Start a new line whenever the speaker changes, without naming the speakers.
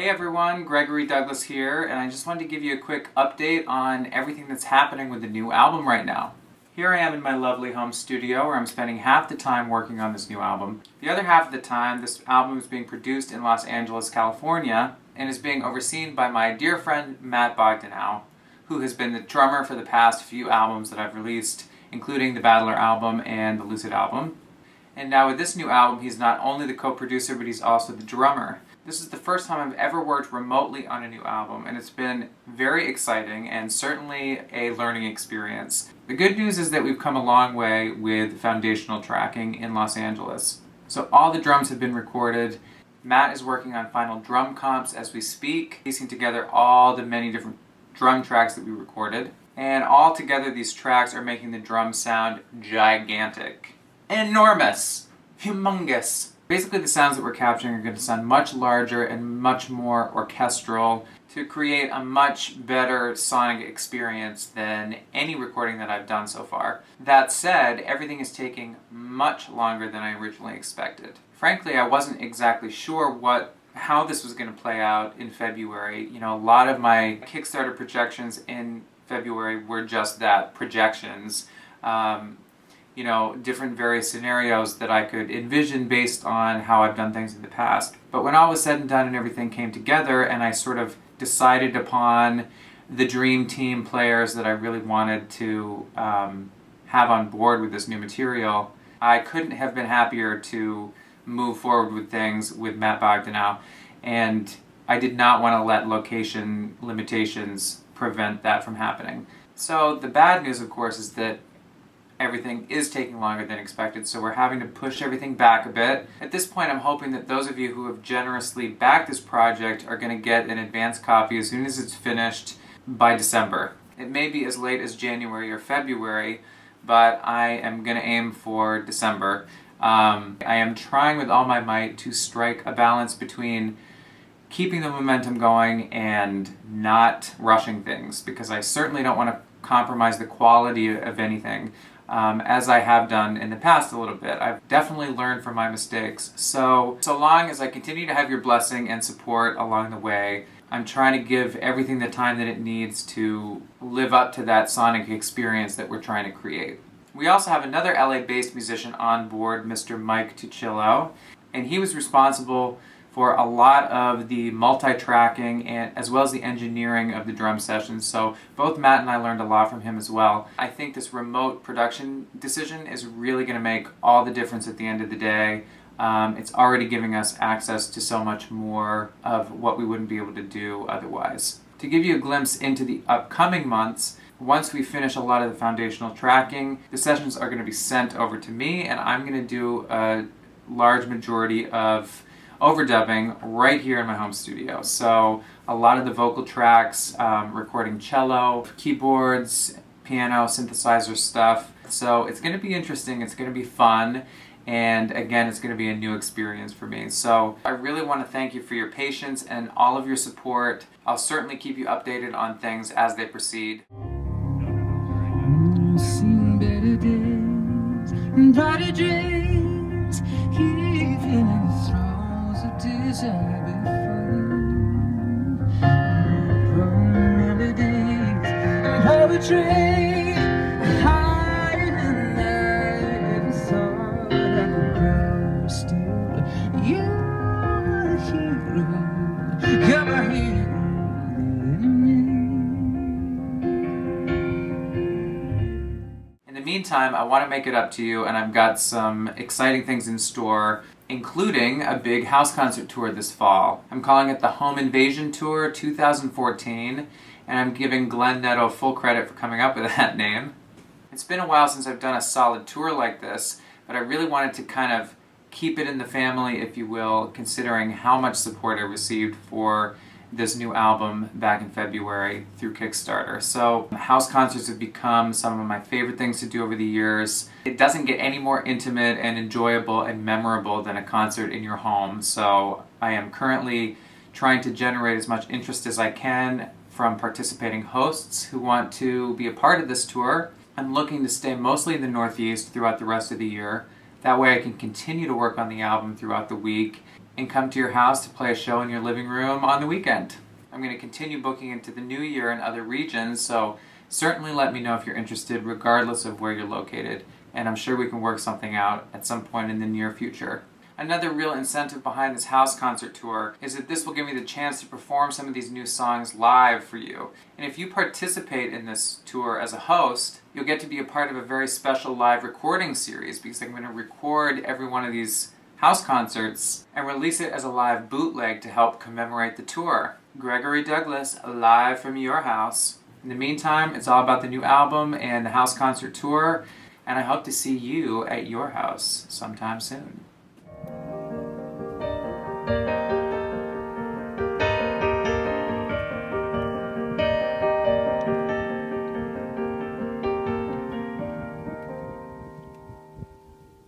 Hey everyone, Gregory Douglas here, and I just wanted to give you a quick update on everything that's happening with the new album right now. Here I am in my lovely home studio where I'm spending half the time working on this new album. The other half of the time, this album is being produced in Los Angeles, California, and is being overseen by my dear friend Matt Bogdanow, who has been the drummer for the past few albums that I've released, including the Battler album and the Lucid album. And now with this new album, he's not only the co-producer, but he's also the drummer. This is the first time I've ever worked remotely on a new album, and it's been very exciting and certainly a learning experience. The good news is that we've come a long way with foundational tracking in Los Angeles. So all the drums have been recorded. Matt is working on final drum comps as we speak, piecing together all the many different drum tracks that we recorded. And all together these tracks are making the drums sound gigantic. Enormous! Humongous! Basically the sounds that we're capturing are going to sound much larger and much more orchestral to create a much better sonic experience than any recording that I've done so far. That said, everything is taking much longer than I originally expected. Frankly, I wasn't exactly sure how this was going to play out in February. You know, a lot of my Kickstarter projections in February were just that, projections. Different various scenarios that I could envision based on how I've done things in the past. But when all was said and done and everything came together and I sort of decided upon the dream team players that I really wanted to have on board with this new material, I couldn't have been happier to move forward with things with Matt Bogdanow, and I did not want to let location limitations prevent that from happening. So the bad news, of course, is that everything is taking longer than expected, so we're having to push everything back a bit. At this point, I'm hoping that those of you who have generously backed this project are going to get an advance copy as soon as it's finished by December. It may be as late as January or February, but I am going to aim for December. I am trying with all my might to strike a balance between keeping the momentum going and not rushing things, because I certainly don't want to compromise the quality of anything. As I have done in the past a little bit. I've definitely learned from my mistakes. So long as I continue to have your blessing and support along the way, I'm trying to give everything the time that it needs to live up to that sonic experience that we're trying to create. We also have another LA-based musician on board, Mr. Mike Tuccillo, and he was responsible for a lot of the multi-tracking and as well as the engineering of the drum sessions. So both Matt and I learned a lot from him as well. I think this remote production decision is really going to make all the difference at the end of the day. It's already giving us access to so much more of what we wouldn't be able to do otherwise. To give you a glimpse into the upcoming months, once we finish a lot of the foundational tracking, the sessions are going to be sent over to me, and I'm going to do a large majority of overdubbing right here in my home studio. So a lot of the vocal tracks, recording cello, keyboards, piano, synthesizer stuff. So it's going to be interesting, it's going to be fun, and again, it's going to be a new experience for me. So I really want to thank you for your patience and all of your support. I'll certainly keep you updated on things as they proceed.
Seen better days and brighter dreams, even in the throes of desire before. From melodies and poetry, higher than I ever thought I could grow. Still, you're a hero, you're my hero.
In the meantime, I want to make it up to you, and I've got some exciting things in store, including a big house concert tour this fall. I'm calling it the Home Invasion Tour 2014, and I'm giving Glenn Netto full credit for coming up with that name. It's been a while since I've done a solid tour like this, but I really wanted to kind of keep it in the family, if you will, considering how much support I received for this new album back in February through Kickstarter. So house concerts have become some of my favorite things to do over the years. It doesn't get any more intimate and enjoyable and memorable than a concert in your home. So I am currently trying to generate as much interest as I can from participating hosts who want to be a part of this tour. I'm looking to stay mostly in the Northeast throughout the rest of the year. That way I can continue to work on the album throughout the week and come to your house to play a show in your living room on the weekend. I'm going to continue booking into the new year in other regions, so certainly let me know if you're interested regardless of where you're located, and I'm sure we can work something out at some point in the near future. Another real incentive behind this house concert tour is that this will give me the chance to perform some of these new songs live for you. And if you participate in this tour as a host, you'll get to be a part of a very special live recording series, because I'm going to record every one of these house concerts and release it as a live bootleg to help commemorate the tour. Gregory Douglas, live from your house. In the meantime, it's all about the new album and the house concert tour, and I hope to see you at your house sometime soon.